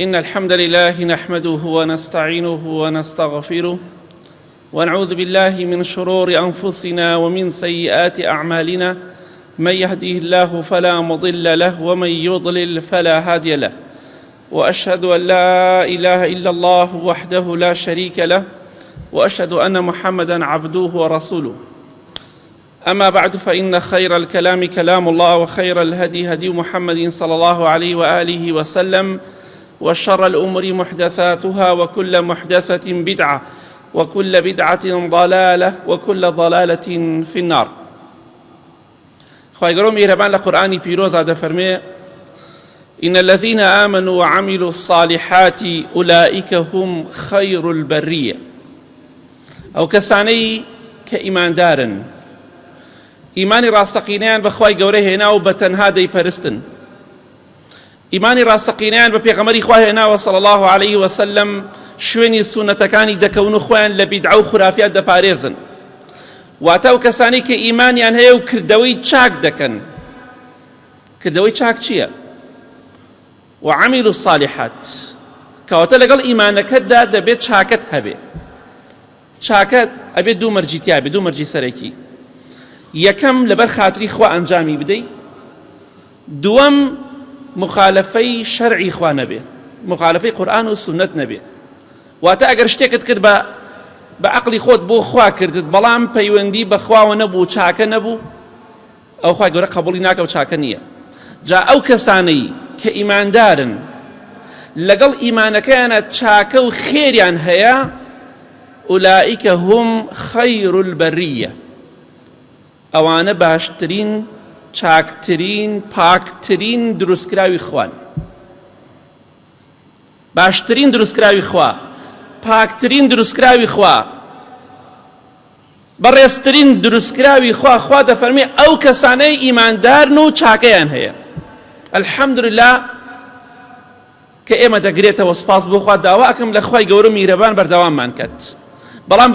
إن الحمد لله نحمده ونستعينه ونستغفره ونعوذ بالله من شرور أنفسنا ومن سيئات أعمالنا. من يهديه الله فلا مضل له ومن يضلل فلا هادي له، وأشهد أن لا إله إلا الله وحده لا شريك له، وأشهد أن محمدًا عبده ورسوله. أما بعد، فإن خير الكلام كلام الله، وخير الهدي هدي محمد صلى الله عليه وآله وسلم، وشر الأمور محدثاتها، وكل محدثة بدعة، وكل بدعة ضلالة، وكل ضلالة في النار. خواهی گەورە میهرەبان لە قورئانی پیرۆزا دەفەرمێ: إن الذين آمنوا وعملوا الصالحات أولئك هم خير البرية. ئەو کەسانەی کە ئیماندارن، ئیمانی ڕاستەقینەیان بە خوای گەورە هێنا و بە تەنها دەیپەرستن، ئیمانی ڕاستەقینەیان بە پێغەمبەری خوا هێناوە صلی الله عليه وسلم، شوێنی سونەتەکانی دەکەون و خۆیان لە بیدعە و خورافیات دەپارێزن. واتە ئەو کەسانی کە ئیمانیان هەیە و کردەوەی چاک دەکەن. کردەوەی چاک چییە؟ وعملوا الصالحات، کەواتە لەگەڵ ئیمانەکەتدا دەبێت چاکەت هەبێ. چاکەت ئەبێت دوو مەرجی تیا بێ، دوو مەرجی سەرەکی. یەکەم لەبەر خاتری خوا ئەنجامی بدەی، دووەم مخالفەی شەرعی خوا نەبێ، مخالفەی قورئان و سونەت نەبێ. واتە ئەگەر شتێکت کرد بە عەقڵی خۆت بۆ خوا کردت، بەڵام پەیوەندی بە خواوە نەبوو، چاکە نەبوو، ئەو خوای گەورە قبوڵی ناکە و چاکە نییە. جا ئەو کەسانەی کە ئیماندارن، لەگەڵ ئیمانەکەیانە چاکە و خێریان هەیە، ئولائیکە هم خەیر البەریە، ئەوانە باشترین، چاکترین، پاکترین دروستکراوی خوان. باشترین دروستکراوی خوا، پاکترین دروستکراوی خوا، بەڕێزترین دروستکراوی خوا. خوا دەفەرمێ ئەو کەسانەی ئیماندارن و چاکەیان هەیە. الحەمدولله کە ئێمە دەگرێتەوە سپاس بۆ خوا، داوا ئەکەم لە خوای گەورە میهرەبان بەردەواممان کات. بەڵام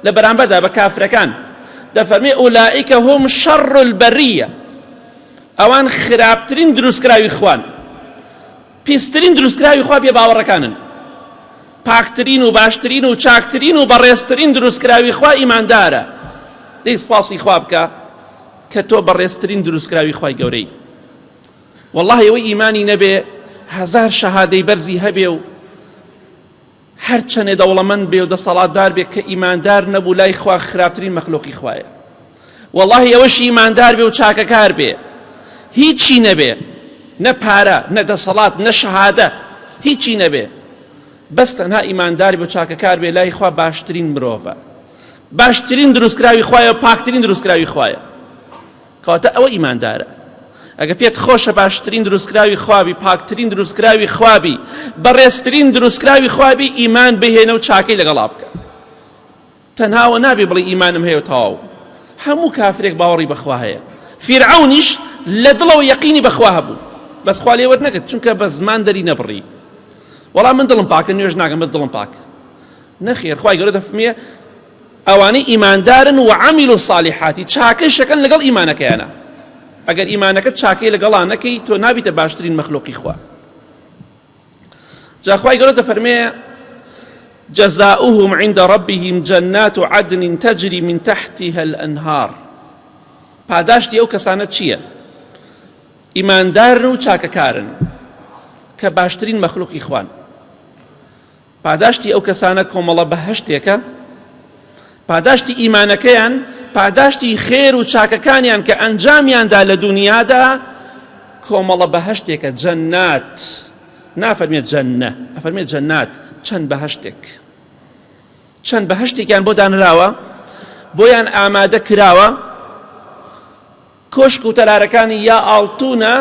لە بەرامبەردا بە کافرەکان دەفەرمێ ئولائیکە هم شەڕ البەریە، ئەوان خراپترین دروستکراوی خوان، پیسترین دروستکراوی خوا بێ باوەڕەکانن. پاکترین و باشترین و چاکترین و بەڕێزترین دروستکراوی خوا ئیماندارە. دەی سپاسی خوا بکە کە تۆ بەڕێزترین دروستکراوی خوای گەورەی. وەڵڵاهی ئەوەی ئیمانی نەبێ، هەزار شەهادەی بەرزی هەبێ و هەر چەندێ دەوڵەمەند بێ و دەسەڵاتدار بێ، کە ئیماندار نەبوو لای خوا، خراپترین مەخلوقی خوایە. وەڵڵاهی ئەوەش ئیماندار بێ و چاکەکار بێ، هیچی نەبێ، نە پارە، نە دەسەڵات، نە شەهادە، هیچی نەبێ، بەس تەنها ئیماندار بێ و چاکەکار بێ، لای خوا باشترین مرۆڤە، باشترین دروستکراوی خوایە و پاکترین دروستکراوی خوایە. کەواتە ئەوە ئیماندارە. ئەگە پێت خۆشە باشترین دروستکراوی خوابی، پاکترین دروستکراوی خوابی، بەڕێزترین دروستکراوی خوابی، ئیمان بهێنە و چاکەی لەگەڵا بکە. تەنهاوە نابێ بڵێ ئیمانم هەیە و تەواو. هەموو کافرێک باوەڕی بەخوا هەیە. فیرعەونیش لە دڵەوە یەقینی بەخوا هەبوو، بەس خوا لێ وەرنەگرت، چونکە بە زمان دەری نەبڕی. وەڵام من دڵم پاکە، نوێژ ناکەم، بەس دڵم پاکە. نەخێر، خوای گەورە دەفەرمێ ئەوانەی ئیماندارن و عەمیلوا الصالیحاتی، چاکەی شەکەن لەگەڵ ئیمانەکەیانە. ئەگەر ئیمانەکەت چاکەی لەگەڵا نەکەی، تۆ نابیتە باشترین مەخلوقی خوا. جا خوای گەورە دەفەرمێ جەزاؤهم عند ربهم جنات عدن تجري من تحتها الأنهار. پاداشتی ئەو کەسانە چییە؟ ئیماندارن و چاکەکارن کە باشترین مەخلوقی خوان. پاداشتی ئەو کەسانە کۆمەڵە بەهەشتێکە. پاداشتی ئیمانەکەیان، پاداشتی خێر و چاکەکانیان کە ئەنجامیاندا لە دونیادا، کۆمەڵە بەهەشتێکە. جەنات، نافەرمێت جەنە، ئەفەرمێت جەنات، چەند بەهەشتێک. چەند بەهەشتێکیان بۆ دانراوە، بۆیان ئامادە کراوە. کۆشک و تەلارەکانی یا ئاڵتونە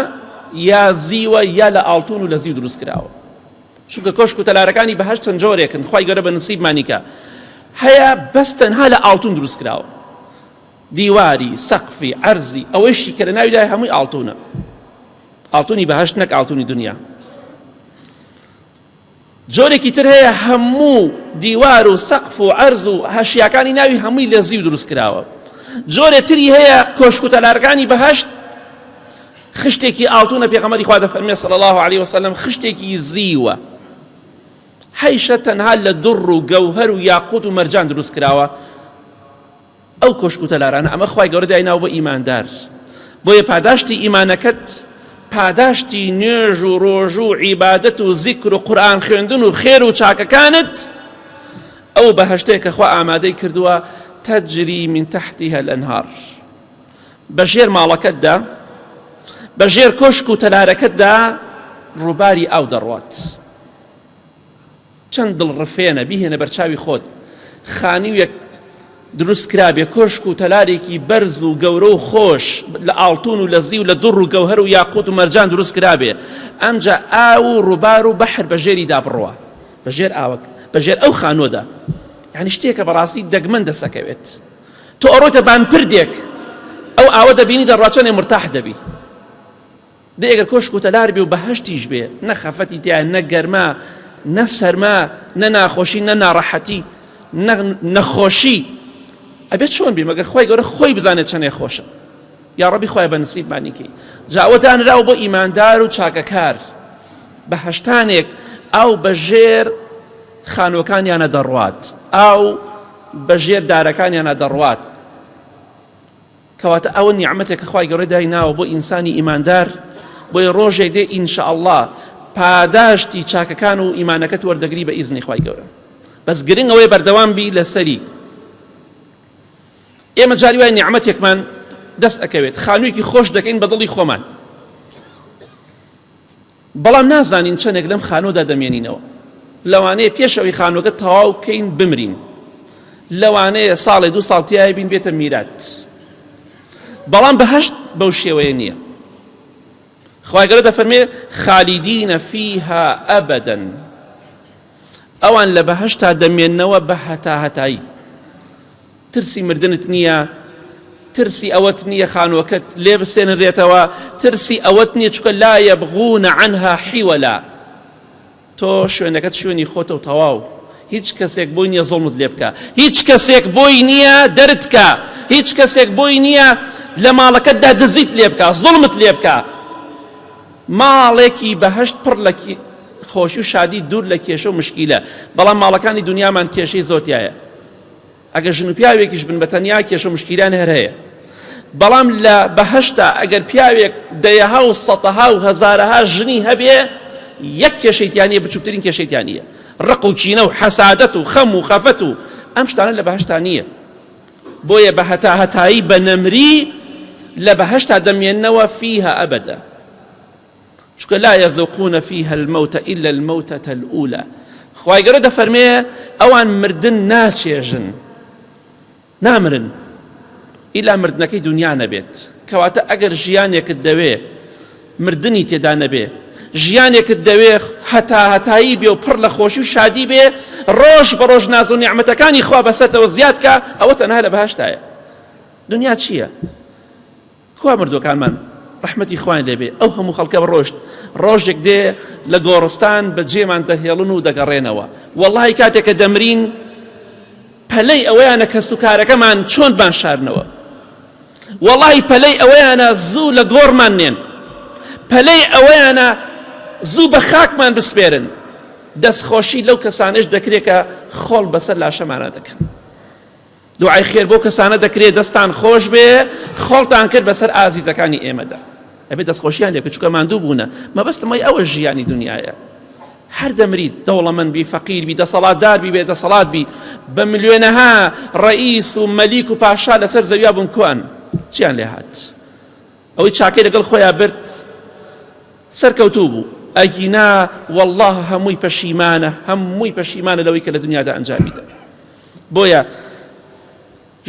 یا زیوە، یا لە ئاڵتون و لە زیو دروست کراوە. چونکە کۆشک و تەلارەکانی بەهەشت چەند جۆرێکن، خوای گەورە بە نسیبمانی کە هەیە، بەس تەنها لە ئاڵتون دروست کراوە. دیواری، سەقفی، عەرزی، ئەوەشی کە لە ناویدا هەمووی ئاڵتونە. ئاڵتونی بەهەشت، نەک ئاڵتونی دنیا. جۆرێکی تر هەیە، هەموو دیوار و سەقف و عەرز و هەشیاکانی ناوی هەمووی لە زیو دروست کراوە. جۆرێ تری هەیە، کۆشک و تەلارەکانی بەهەشت خشتێکی ئاڵتوونە پێغەمبەری خوا دەفەرمێ صلی الله عليه وسلم خشتێکی زیوە حیشە تەنها لە دوڕ و گەوهەر و یاقوت و مەرجان دروست کراوە ئەو کۆشک و تەلارانە ئەمە خوای گەورە دایناوە بۆ ئیماندار بۆیە پاداشتی ئیمانەکەت پاداشتی نوێژ و ڕۆژ و عیبادەت و زیکر و قورئان خوێندن و خێر و چاکەکانت ئەو بەهەشتەیە کە خوا ئامادەی کردووە تەجری من تحتها الأنهار بەژێر ماڵەکەتدا بەژێر کۆشک و تەلارەکەتدا ڕووباری ئاو دەڕوات چەند دڵڕفێنە بیهێنە بەرچاوی خۆت خانوویەک دروست کرابێ کۆشک و تەلارێکی بەرز و گەورە و خۆش لە ئاڵتون و لە زی و لە دوڕ و گەوهەر و یاقوت و مەرجان دروست کرابێ ئەمجا ئاو و ڕووبار و بەحر بەژێری دابڕوە بەژێر ئەو خانۆدا یعنی شتێکە بەڕاستی دەگمەن دەسەکەوێت تۆ ئەڕۆیتە بانپردێک ئەو ئاوە دەبینی دەڕواچەنێ مرتاح دەبی دە ئەگەر کۆشک و تەلار بێ و بەهەشتیش بێ نە خەفەتی تیا نە گەرما نە سەرما نە ناخۆشی نە ناڕەحەتی نەخۆشی ئەبێت چۆن بی مەگەر خۆی گەورە خۆی بزانێت چەندێ خۆشە یا ڕەبی خۆی بە نسیبمانیکەی جاوە دانراوە بۆ ئیماندار و چاکەکار بەهەشتانێک ئەو بەژێر خانوەکانیانە دەڕوات ئەو بەژێر دارەکانیانە دەڕوات کەواتە ئەوە نیعمەتێک کە خوای گەورە دایناوە بۆ ئینسانی ئیماندار بۆی ڕۆژێک دێ ئینشاءالله پاداشتی چاکەکان و ئیمانەکەت وەردەگری بە ئیزنی خوای گەورە بەس گرنگ ئەوەی بەردەوام بی لەسەری ئێمە جاری وای نیعمەتێکمان دەست ئەکەوێت خانوویەکی خۆش دەکەین بە دڵی خۆمان بەڵام نازانین چەندێک لەم خانۆدا دەمێنینەوە لەوانەیە پێشەوەی خانووەکە تەواو بکەین بمرین لەوانەیە ساڵێ دوو ساڵ تیای بین بێتە میرات بەڵام بەهەشت بەو شێوەیە نییە خوای گەورە دەفەرمێ خالیدینە فیها ئەبەدەن ئەوان لە بەهەشتا دەمێننەوە بە هەتاهەتایی ترسی مردنت نییە ترسی ئەوەت نییە خانووەکەت لێ بسێنرێتەوە ترسی ئەوەت نییە چکە لا یەبغون عنها حیوەلا تۆ شوێنەکەت شوێنی خۆتە و تەواو هیچ کەسێک بۆی نییە زڵمت لێ بکە هیچ کەسێک بۆی نییە دەرت کە هیچ کەسێک بۆی نییە لە ماڵەکەتدا دزیت لێ بکە زڵمت لێ بکە ماڵێکی بەهەشت پڕ لە خۆشی و شادی دوور لە کێشە و مشکیلە بەڵام ماڵەکانی دنیامان کێشەی زۆرتیایە ئەگەر ژن و پیاوێکیش بن بە تەنیا کێشە و مشکیلان هەر هەیە بەڵام لە بەهەشتا ئەگەر پیاوێک دەیەها و سەتەها و هەزارەها ژنی هەبێ یەک کێشەیتیانیە بچووکترین کێشەیتیانیە ڕق و کینە و حەسادەت و خەم و خەفەت و ئەم شتانە لە بەهەشتا نییە بۆیە بە هەتاهەتایی بە نەمری لە بەهەشتا دەمێننەوە فيها ئەبەدە چونکە لا يذوقون فيها الموت إلا الموتة الأولى خوای گەورە دەفەرمێ ئەوان مردن ناچێژن نامرن ئیلا مردنەکەی دنیا نەبێت کەواتە ئەگەر ژیانێکت دەوێ مردنی تێدا نەبێ ژیانێکت دەوێ هەتاهەتایی بێ و پڕ لە خۆشی و شادی بێ ڕۆژ بە ڕۆژ ناز و نیعمەتەکانی خوا بەسەرتەوە زیاد کە ئەوە تەنها لە بەهەشتایە دنیا چییە؟ کوا مردوەکانمان ڕەحمەتی خوایان لێبێ ئەو هەموو خەڵکە بڕۆشت ڕۆژێک دێ لە گۆڕستان بە جێمان دەهێڵن و دەگەڕێنەوە وەڵڵاهی کاتێککە دەمرین پەلەی ئەوەیانە کە سوکارەکەمان چۆن بانشارنەوە وەڵڵاهی پەلەی ئەوەیانە زوو لە گۆڕمان نێن پەلەی ئەوەیانە زوو بە خاکمان بسپێرن دەستخۆشی لەو کەسانش دەکرێت کە خۆڵ بەسەر لاشەمانە دەکەن دوعای خێر بۆ کەسانە دەکرێت دەستان خۆش بێ خۆڵتان کرد بەسەر ئازیزەکانی ئێمەدا ئەبێ دەستخۆشیان لێ بکە چونکە ماندوو بوونە مەبەستمەوەی ئەوە ژیانی دنیاە هەر دەمریت دەوڵەمەند بی فەقیر بی دەسەڵاتدار بی بێ دەسەڵات بی بە ملیۆنەها ڕئیس و مەلیک و پاشا لەسەر زەویا بوون کوان چیان لێ هات ئەوەی چاکەی لەگەڵ خۆیان برد سەرکەوتوو بوو ئەگینا والله هەمووی پەشیمانە لەوەی کە لە دنیادا ئەنجامیدا بۆیە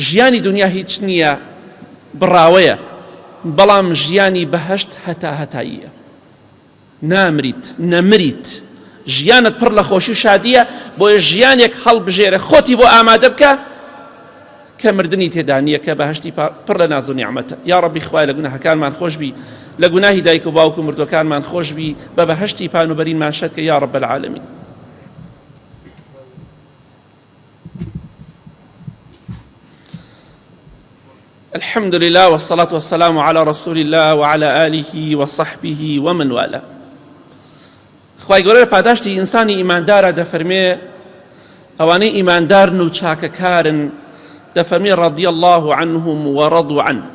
ژیانی دنیا هیچ نییە بڕاوەیە بەڵام ژیانی بەهەشت هەتاهەتاییە نامریت نەمریت ژیانت پڕ لە خۆشی و شادیە بۆیە ژیانێک هەڵبژێرە خۆتی بۆ ئامادە بکە کە مردنی تێدا نییە کە بەهەشتی پڕ لە ناز و نیعمەتە یا ڕەبی خوای لە گوناهەکانمان خۆش بی لە گوناهی دایک و باوک و مردوەکانمان خۆش بی بە بەهەشتی پانوبەرینمان شەد کە یا ڕەب العالەمین الحمد لله والصلاة والسلام على رسول الله وعلى آله وصحبه ومن والاه. خی گەورە پاداشتی ئینسانی ئیماندارە دەفەرمێ ئەوانەی ئیماندارن و چاکەکارن دەفەرمێ رضی الله عنهم ورضوا عنه.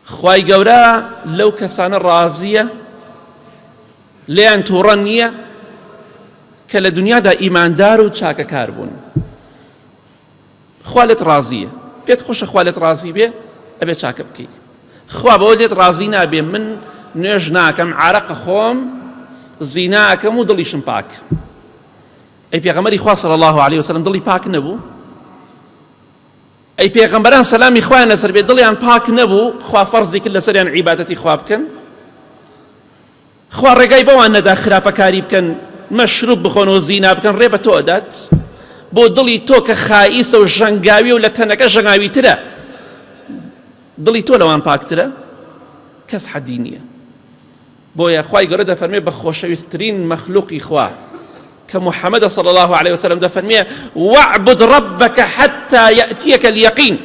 خی گەورە لەو کەسانە ڕازیە لێیان تووڕە نییە کە لە دنیادا ئیماندار و چاکەکار بوون. خوا لێت ڕازیە، پێت خۆشە خوا لێت ڕازی بێ ئەبێ چاکە بکەیت. خوا بەوە لێت ڕازی نابێ من نوێژ ناکەم عارەقە خۆم زینا ئەکەم و دڵیشم پاک. ئەی پێغەمبەری خوا صلی الله علیه وسلم دڵی پاک نەبوو؟ ئەی پێغەمبەران سەلامی خوایان لەسەر بێ دڵیان پاک نەبوو خوا فەرزی کرد لەسەریان عیبادەتی خوا بکەن؟ خوا ڕێگای بەوان نەدا خراپەکاری بکەن، مەشروب بخۆن و زینا بکەن، ڕێ بە تۆ ئەدات بۆ دڵی تۆ کە خائیسە و ژەنگاوی و لە تەنەکە ژەنگاوی ترە، دڵی تۆ لەوان پاکترە؟ کەس حەدی نییە. بۆیە خوای گەورە دەفەرمێ بە خۆشەویستترین مەخلوقی خوا کە محەممەدە صلی الله عليه وسلم دەفەرمێ واعبد ربك حتى يأتيك اليقين.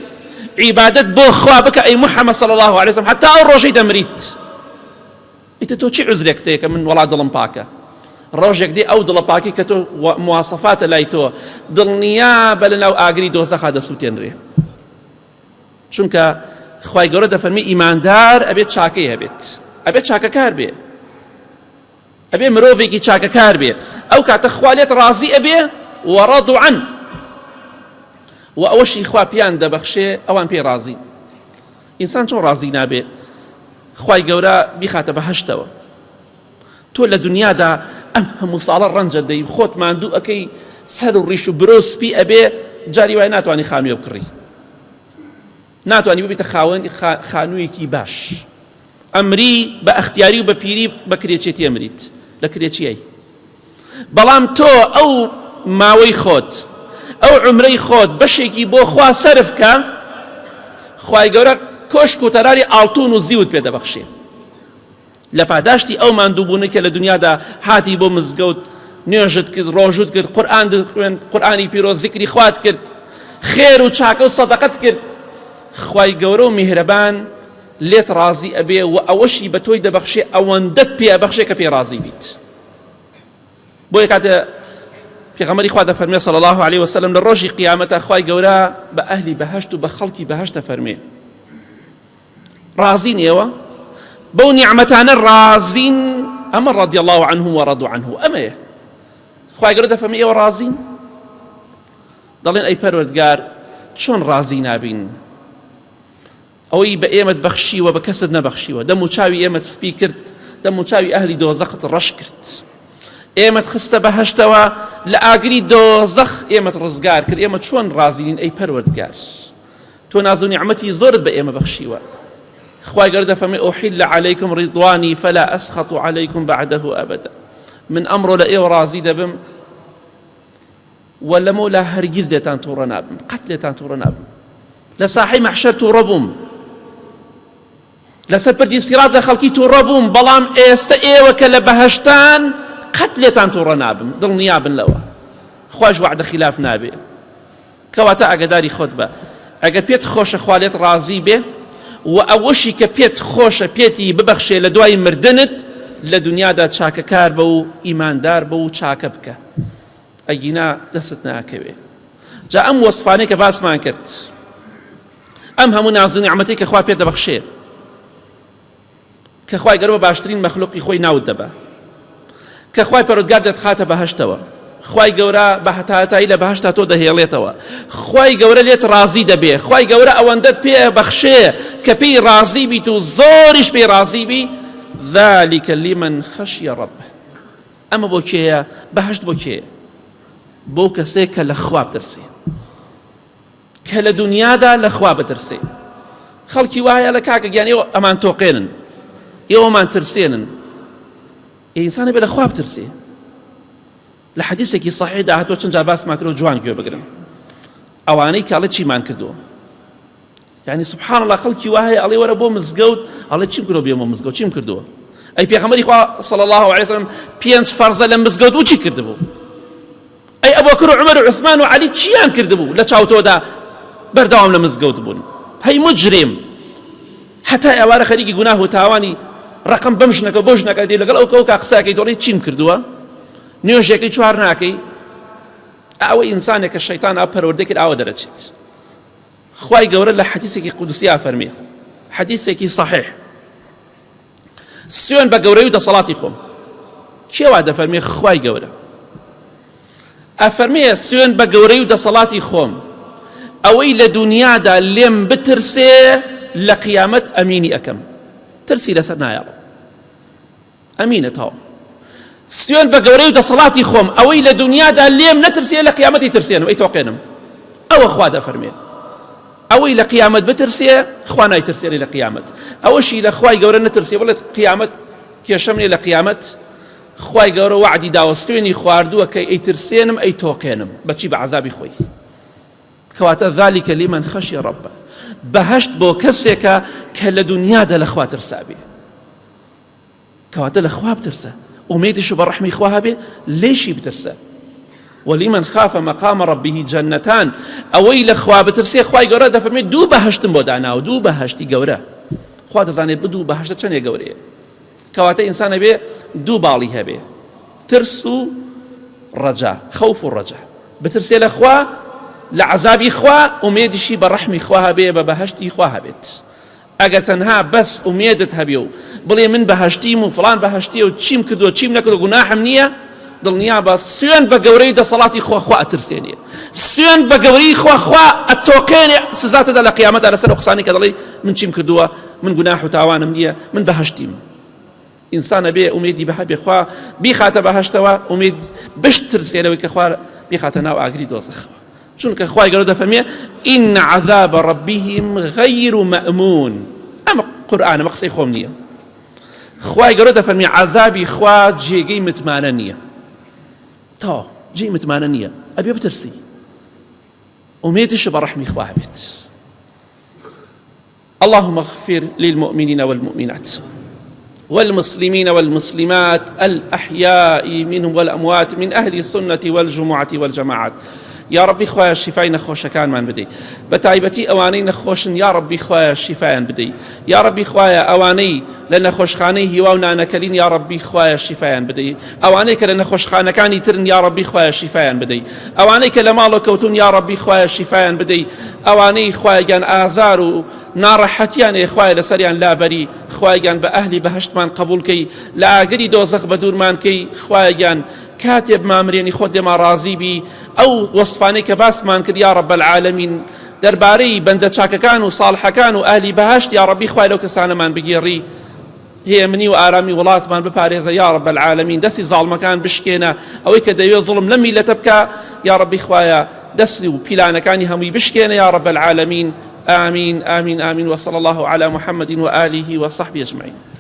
عیبادەت بۆ خوا بکە ئەی محەممەد صلی الله عليه وسلم حتا ئەو ڕۆژەی دەمریت. ئیتە تۆ چی عوزرێک تەیە کە من وەڵا دڵم پاکە؟ ڕۆژێک دێ ئەو دڵە پاکی کە تۆ مواسەفاتە لای تۆ دڵنیا بە لەناو ئاگری دۆزەخا دەسووتێنرێ. چونکە خوای گەورە دەفەرمی ئیماندار ئەبێت چاکەی هەبێت، ئەبێت چاکەکار بێ، ئەبێ مرۆڤێکی چاکەکار بێ. ئەو کاتە خوا لێت ڕازی ئەبێ وەڕەضوا عنه، و ئەوەشی خوا پیان دەبەخشێ ئەوان پێی ڕازین. ئینسان چۆن ڕازی نابێ خوای گەورە بیخاتە بەهەشتەوە؟ تۆ لە دنیادا ئەم هەموو ساڵە ڕەنجە دەی خۆت ماندوو ئەەکەی سەر و ڕیش و برۆسپی ئەبێ جاری وای ناتوانانی خانوویە بکڕی، ناتوانانی ببیتە خاوەنی خانوویەکی باش. ئەمری بە ئەختیاری و بە پیری بە کرێچێتی ئەمریت لە کرێچیەی. بەڵام تۆ ئەو ماوەی خۆت ئەو عمرەی خۆت بەشێکی بۆ خوا سەرف کە خوای گەورە کۆشک و تەراری ئاڵتون و زیوت پێ دەبەخشێ. لە پاداشتی ئەو ماندووبوونە کە لە دنیادا هاتی بۆ مزگەوت نوێژت کرد، ڕۆژت کرد، قورئان دەخوێند، قورئانی پیرۆز زیکری خوات کرد، خێر و چاکە و سەدەقەت کرد، خوای گەورە و میهرەبان لێت ڕازی ئەبێ و ئەوەشی بە تۆی دەبەخشێ ئەوەندەت پێ ئەبەخشێ کە پێی ڕازی بیت. بۆیە کاتە پێغەمبەری خوا دەفەرمێ صلی الله عليه وسلم لە ڕۆژی قیامەتە خوای گەورە بە ئەهلی بەهەشت و بە خەڵکی بەهەشت دەفەرمێ ڕازین ئێوە بەو نیعمەتانە ڕازین؟ ئەمە رضی الله عنهم ورضوا عنه. ئەمەیە خوای گەورە دەفەرمێ ئێوە ڕازین؟ دەڵێن ئەی پەروەردگار چۆن ڕازی نابین؟ ئەوەی بە ئێمەت بەخشیوە بە کەست نەبەخشیوە، دەم و چاوی ئێمەت سپی کرد، دەم و چاوی ئەهلی دۆزەخت ڕەش کرد، ئێمەت خستە بەهەشتەوە، لە ئاگری دۆزەخ ئێمەت ڕزگار کرد، ئێمە چۆن ڕازینین ئەی پەروەردگار؟ تۆ ناز و نیعمەتی زۆرت بە ئێمە بەخشیوە. خوای گەورە دەفەرمێ ئوحیل عەلەیکم ڕیضوانی فەلا ئەسخەط عەلەیکم بەعدەه ئەبەدا. من ئەمڕۆ لە ئێوە ڕازی دەبم و لەمەولا هەرگیز لێتان تووڕە نابم، قەت لێتان تووڕە نابم. لە ساحەی مەحشەر تووڕە بووم، لەسەر پردی سیرات لە خەڵکی تووڕە بووم، بەڵام ئێستا ئێوە کە لە بەهەشتان قەت لێتان تووڕە نابم، دڵنیا بن لەوە. خوش وعدە خلاف نابێ. کەواتە ئاگاداری خۆت بە، ئەگەر پێت خۆشە خوا لێت ڕازی بێ و ئەوەشی کە پێت خۆشە پێتی ببەخشێ لە دوای مردنت لە دنیادا چاکەکار بە و ئیماندار بە و چاکە بکە، ئەگینا دەستت ناکەوێ. جا ئەم وەسفانەی کە باسمان کرد، ئەم هەموو ناز و نیعمەتەی کە خوا پێ دەبەخشێ، کە خوای گەورە باشترین مەخلوقی خۆی ناوت دەبە، کە خوای پەروەردگار دەتخاتە بەهەشتەوە، خوای گەورە بە هەتاتایی لە بەهەشتا تۆ دەهێڵێتەوە، خوای گەورە لێت ڕازی دەبێ، خوای گەورە ئەوەندەت پێ بەخشێ کە پێی ڕازی بیت و زۆریش پێی ڕازی بی. ذلك لمن خشي ربه. ئەمە بۆ کێیە؟ بەهەشت بۆ کێیە؟ بۆ کەسێک کە لە خوا بترسێ، کە لە دنیادا لە خوا بترسێ. خەڵکی وایە لە کاکە گیان ئێوە ئەمان تۆقێنن، ئێوەمان ترسێنن. ئینسانە بێ لە خوا بترسێ. لە حەدیثێکی صحیحدا هاتووە چەند جار باسمان کردەوە جوان گوێ بگرن. ئەوانەی کاڵە چیمان کردووە، یعنی سبحان الله خەڵکی وایە ئەڵێ وەرە بۆ مزگەوت، ئەڵێ چیم کردووە بێمە مزگەوت، چیم کردووە؟ ئەی پێغەمبەری خوا صلی الله عليه وسلم 5 فەرزە لە مزگەوت و چی کردبوو؟ ئەی ئەبوبەکر و عومەر و عوسمان و عەلی چیان کردبوو لە چاوتۆدا بەردەوام لە مزگەوت بوون؟ هەی مجرم حتا ئێوارە خەریکی گوناه و تاوانی ڕقم بەم ژنەکە بۆ ژنەکە دێ لەگەڵ ئەو کە قساکەی دەڵێ چیم کردووە نوێژێکی چوار ناکەی ئەوە ئینسانێکە شەیتان ئەو پەروەردە کرد ئەوە دەرەچێت خوای گەورە لە حەدیثێکی قودسیە فەرمێ حەدیثێکی صحیح سوێن بە گەورەی و دەسەڵاتی خۆم کێوا دەفەرمێ خوای گەورە ئەفەرمێ سوێن بە گەورەی و دەسەڵاتی خۆم ئەوەی لە دنیادا لێم بترسێ لە قیامەت ئەمینی ئەەکەم ترسی لەسەر نایەڵە ئەمینە تاوە سوێن بە گەورەی و دەسەڵاتی خۆم ئەوەی لە دنیادا لێم نەترسێ لە قیامەتی ترسێنم ئەی تۆقێنم ئەوە خوا دەفەرمێ ئەوەی لە قیامەت بترسێ خوا نایترسێنی لە قیامەت ئەوەشی لە خوای گەورە نەترسێ بڵێت قیامەت کێشەمنێ لە قیامەت خوای گەورە وعدی داوە سوێنی خواردووە کە ئەیترسێنم ئەی تۆقێنم بەچی بە عەزابی خۆی کەواتە ذلك لمن خشي ربه بەهەشت بۆ کەسێکە کە لە دنیادا لە خوا ترسابێ کەواتە لە خوا بترسە ئومێدیش بە ڕەحمی خوا هەبێ لێشی بترسە ولمن خاف مقام ربه جنتان ئەوەی لە خوا بترسێ خوای گەورە دەفەرمێت دوو بەهەشتم بۆ داناوە دوو بەهەشتی گەورە خوا دەزانێت بدوو بەهەشتە چەندێک گەورەیە کەواتە ئینسانە بێ دوو باڵی هەبێ ترس و ڕەجا خەوف و ڕەجا بترسێ لە خوا لە عەزابی خوا ئومێدیشی بە ڕەحمی خوا هەبێ بە بەهەشتی خوا هەبێت ئەگەر تەنها بەس ئومێدت هەبێ و بڵێ من بەهەشتیم و فڵان بەهەشتیە و چیم کردووە چیم نەکردو گوناحم نییە دڵنیا بە سوێن بە گەورەی دەسەڵاتی خوا ئەترسێنێ سوێن بە گەورەی خوا ئەتۆقێنێ سزاتەدا لە قیامەتدا لەسەر ئەو قسانی کە دەڵێ من چیم کردووە من گوناح و تاوانم نییە من بەهەشتیم ئینسانە بێ ئومێدی بە هەبێ خوا بیخاتە بەهەشتەوە ئومێد بشترسێنەوەی کە خوا بیخاتە ناو ئاگری دۆزەخەوە چونکە خوای گەورە دەفەرمێ ئین عەذاب ربهم غەیر مەئمون ئەمە قورئانە مە قسەی خۆم نییە خوای گەورە دەفەرمێ عەذابی خوا جێگەی متمانە نییە تا جێی متمانە نییە ئەبێ بترسی ئومێدیش بە ڕەحمی خوا هەبێت اللهم اغفر للمؤمنين والمؤمنات والمسلمين والمسلمات الأحياء منهم والأموات من أهل السنة والجمعة والجماعات يا ربي خوايا شفای نەخۆشەکانمان بدەی بە تایبەتی ئەوانەی نەخۆشن یا ربی خوايا شفایان بدەی یا ربی خوايا ئەوانەی لە نەخۆشخانەی هیوا و نانەکەلین یا ربی خوايا شفایان بدەی ئەوانەی کە لە نەخۆشخانەکانی ترن یا ربی خوايا شفایان بدەی ئەوانەی کە لە ماڵ و کەوتون یا ربی خوايا شفایان بدەی ئەوانەی خوایگیان ئازار و ناڕەحەتیان ێ خوایە لەسەریان لابەری خوایگیان بە ئەهلی بەهەشتمان قبول کەی لە ئاگری دۆزەخ بە دوورمان کەی خوایگیان کاتێ بمامرێنی خۆت لێمان ڕازی بی ئەو وەسفانەی کە باسمان کرد یا رب العالمین دەربارەی بەندە چاکەکان و ساڵحەکان و ئەهلی بەهەشت یا ربی خوای لەو کەسانەمان بگێڕی هێمنی و ئارامی وڵاتمان بپارێزە یا رب العالمین دەستی زاڵمەکان بشکێنە ئەوەی کە دەوێت زڵم لە میلەتە بکە یا ربی خوایە دەستی و پیلانەکانی هەمووی بشکێنە یا رب العالمین آمين آمين آمين وصلى الله على محمد وآله وصحبه أجمعين